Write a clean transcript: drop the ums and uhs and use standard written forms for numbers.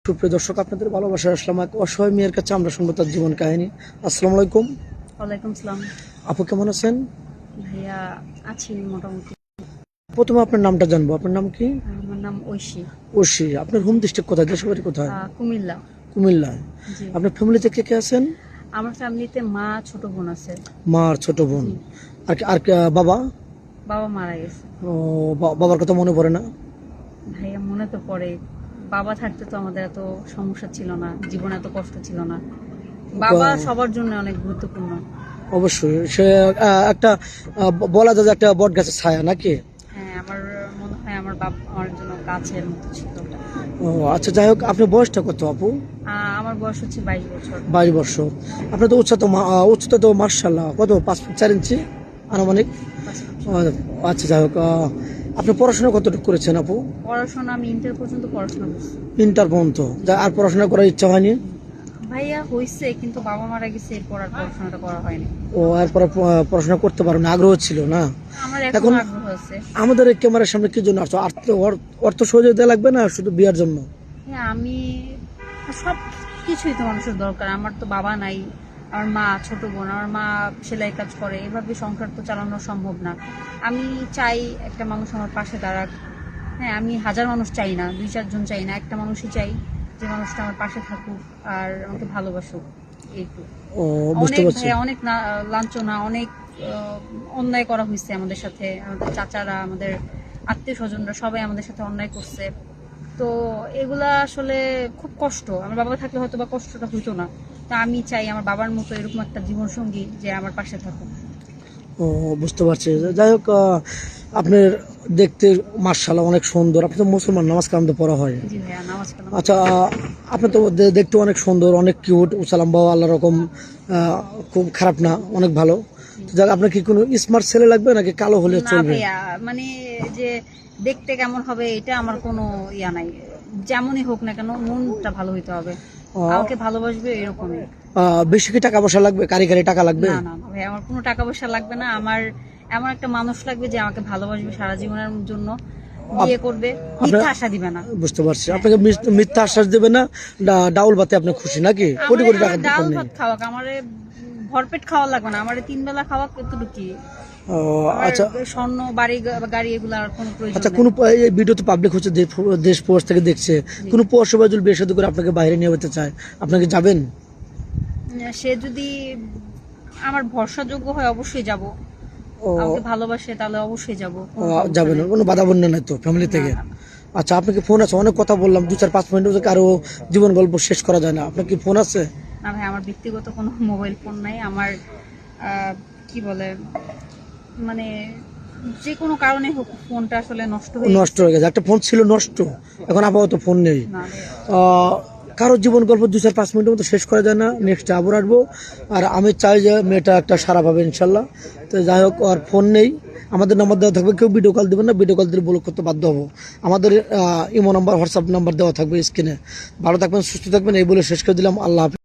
সুপ্রিয় দর্শক, আপনাদের ভালোবাসা আসলাম এক অসহায় মেয়ের কাছে। আমরা শুনবো তার জীবন কাহিনী। আসসালামু আলাইকুম। ওয়ালাইকুম সালাম। আপু কেমন আছেন? ভাইয়া আছি মোটামুটি। প্রথমে আপনার নামটা জানবো। আপনার নাম কি? আমার নাম ঐশী। ওশি। আপনার হোম ডিস্ট্রিক্ট কোথায়, দেশের বাড়ি কোথায়? কুমিল্লা। কুমিল্লায়। জি। আপনার ফ্যামিলিতে কে কে আছেন? আমার ফ্যামিলিতে মা, ছোট বোন আছে। মা আর ছোট বোন। জি। বাবা? বাবা মারা গেছে। ও, বাবার কথা মনে পড়ে না? ভাইয়া মনে তো পড়ে। বাবা থাকতে তো আমাদের এত সমস্যা ছিল না, জীবনে এত কষ্ট ছিল না। বাবা সবার জন্য অনেক গুরুত্বপূর্ণ। অবশ্যই। সে একটা বলা যায় যে একটা বট গাছের ছায়া নাকি? হ্যাঁ, আমার মনে হয় আমার বাবা আমার জন্য গাছের মতো ছিল ওটা। ও আচ্ছা, যাই হোক, আপনার বয়সটা কত আপু? আমার বয়স হচ্ছে 22 বছর। 22 বছর। আপনার তো উচ্চতা তো মার্শাল্লাহ কত, 5 ফুট 4 ইঞ্চি আনুমানিক? আচ্ছা, যাই হোক, আপনি পড়াশোনা কতটুকু করেছেন আপু? পড়াশোনা আমি ইন্টার পর্যন্ত পড়াশোনা করছি। ইন্টার পর্যন্ত? আর পড়াশোনা করার ইচ্ছা হয়নি? ভাইয়া হইছে, কিন্তু বাবা মারা গেছে, এরপর আর পড়াশোনাটা করা হয়নি। ও, এরপরে পড়াশোনা করতে পারো না, আগ্রহ ছিল না? আমার এখন এখন আগ্রহ আছে। আমাদের এই ক্যামেরার সামনে কি জন্য আসছো? অর্থ সহযোগিতা লাগবে না শুধু বিয়ার জন্য? হ্যাঁ, আমি সব কিছুই তো মানুষের দরকার। আমার তো বাবা নাই, আমার মা, ছোট বোন। আমার মা সেলাই কাজ করে, এভাবে সংসার তো চালানো সম্ভব না। আমি চাই একটা মানুষ আমার পাশে দাঁড়াক। হ্যাঁ, আমি হাজার মানুষ চাই না, 2-4 জন চাই না, একটা মানুষই চাই যে মানুষটা আমার পাশে থাকুক আর আমাকে ভালোবাসুক। এইটুকু। ও, বুঝতে অনেক পারছি। ভাইয়া, অনেক লাঞ্ছনা, অনেক অন্যায় করা হয়েছে আমাদের সাথে। আমাদের চাচারা, আমাদের আত্মীয় স্বজনরা সবাই আমাদের সাথে অন্যায় করছে। তো এগুলা আসলে খুব কষ্ট। আমার বাবা থাকলে হয়তো বা কষ্টটা হইতো না। তা আমি চাই আমার বাবার মতো এরকম একটা জীবন সঙ্গী যে আমার পাশে থাকুক। ও, বুঝতে পারছি। যাই হোক, আপনার দেখতে মার্শাল্লাহ অনেক সুন্দর। আপনি তো মুসলমান, নামাজ কালাম তো পড়া হয়? জি ভাইয়া, নামাজ কালাম। আচ্ছা, আপনি তো দেখতে অনেক সুন্দর, অনেক কিউট। সালাম বাবা আল্লাহ রকম, খুব খারাপ না, অনেক ভালো। তো যাক, আপনার কি কোনো স্মার্ট ছেলে লাগবে নাকি কালো হলে না চলবে? ভাইয়া, মানে যে দেখতে কেমন হবে এটা আমার কোনো ইয়া নাই। যেমনই হোক না কেন, মনটা ভালো হইতে হবে, আমাকে ভালোবাসবে এরকমই। বেশি কি টাকা পয়সা লাগবে? কারি টাকা লাগবে? না না না ভাই, আমার কোনো টাকা পয়সা লাগবে না। আমার এমন একটা মানুষ লাগবে যে আমাকে ভালোবাসবে সারা জীবনের জন্য, বিয়ে করবে, মিথ্যা আশা দিবে না। বুঝতে পারছি। আপনাকে মিথ্যা আশ্বাস দেবে না, ডাউল ভাতে আপনি খুশি নাকি? কোটি কোটি টাকা ডাল দরকার নেই। ভাত খাওয়াক, আমারে ভরপেট খাওয়া লাগবে না, আমারে 3 বেলা খাওয়াক, এতটুকু কি। ও, আমার আচ্ছা স্বর্ণ গাড়ি এগুলো আর কোনো প্রয়োজন আচ্ছা। নেই। কোনো এই ভিডিও তো পাবলিক হচ্ছে, দেশ প্রবাস থেকে দেখছে। কোনো পরশুবাজ বিয়ে শাদী করে আপনাকে বাইরে নিয়ে যেতে চায়, আপনাকে যাবেন? সে যদি আমার ভরসাযোগ্য হয় অবশ্যই যাব। ও, আমাকে ভালোবাসে তাহলে অবশ্যই যাব। যাবেন, কোনো বাধা বন্য নাই তো ফ্যামিলি থেকে? আচ্ছা, আপনাকে ফোন আছে? অনেক কথা বললাম, 2-4-5 মিনিট কারো জীবন গল্প শেষ করা যায় না। আপনার কি ফোন আছে? না ভাই, আমার ব্যক্তিগত কোনো মোবাইল ফোন নাই। আমার কি বলে, মানে যে কোনো কারণে হোক ফোনটা আসলে নষ্ট হয়ে গেছে। একটা ফোন ছিল নষ্ট, এখন আপাতত ফোন নেই। না ভাইয়া। কারো জীবন গল্প 2-4-5 মিনিটের মতো শেষ করা যায় না। নেক্সট আবার আসবো। আর আমি চাই যে মেয়েটা একটা সারা পাবে ইনশাল্লাহ। তো যাই হোক, আর ফোন নেই। আমাদের নাম্বার দেওয়া থাকবে, কেউ ভিডিও কল দেবেন না, ভিডিও কল দিলে ব্লক করতে বাধ্য হবো। আমাদের ইমো নাম্বার, হোয়াটসঅ্যাপ নাম্বার দেওয়া থাকবে স্ক্রিনে। ভালো থাকবেন, সুস্থ থাকবেন, এই বলে শেষ করে দিলাম। আল্লাহ হাফেজ।